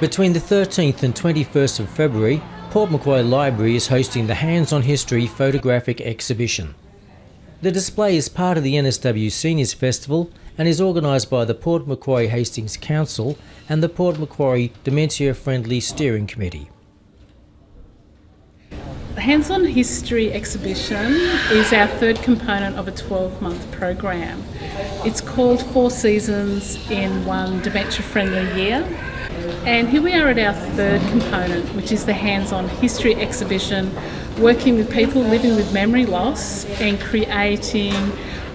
Between the 13th and 21st of February, Port Macquarie Library is hosting the Hands-on History Photographic exhibition. The display is part of the NSW Seniors Festival and is organised by the Port Macquarie Hastings Council and the Port Macquarie Dementia Friendly Steering Committee. The Hands-on History exhibition is our third component of a 12-month program. It's called 4 Seasons in One Dementia Friendly Year. And here we are at our third component, which is the Hands-on History exhibition, working with people living with memory loss and creating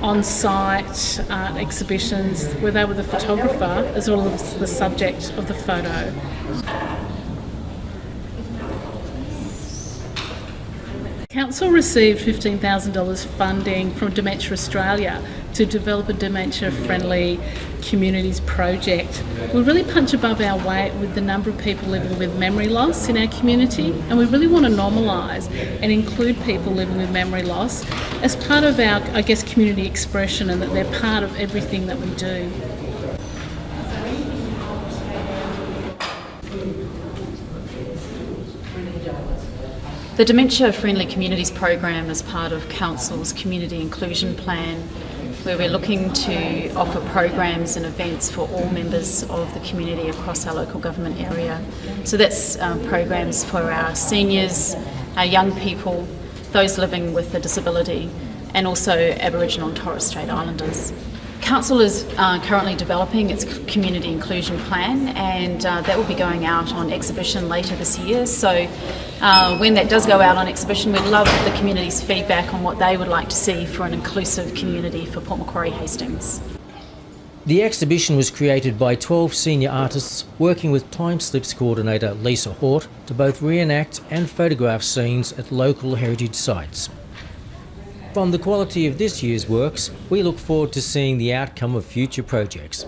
on-site art exhibitions where they were the photographer as well as the subject of the photo. Council received $15,000 funding from Dementia Australia to develop a dementia-friendly communities project. We really punch above our weight with the number of people living with memory loss in our community, and we really want to normalise and include people living with memory loss as part of our, community expression, and that they're part of everything that we do. The Dementia Friendly Communities program is part of Council's Community Inclusion Plan, where we're looking to offer programs and events for all members of the community across our local government area. So that's programs for our seniors, our young people, those living with a disability, and also Aboriginal and Torres Strait Islanders. Council is currently developing its community inclusion plan, and that will be going out on exhibition later this year. So when that does go out on exhibition, we'd love the community's feedback on what they would like to see for an inclusive community for Port Macquarie Hastings. The exhibition was created by 12 senior artists working with Time Slips coordinator Lisa Hort to both reenact and photograph scenes at local heritage sites. From the quality of this year's works, we look forward to seeing the outcome of future projects.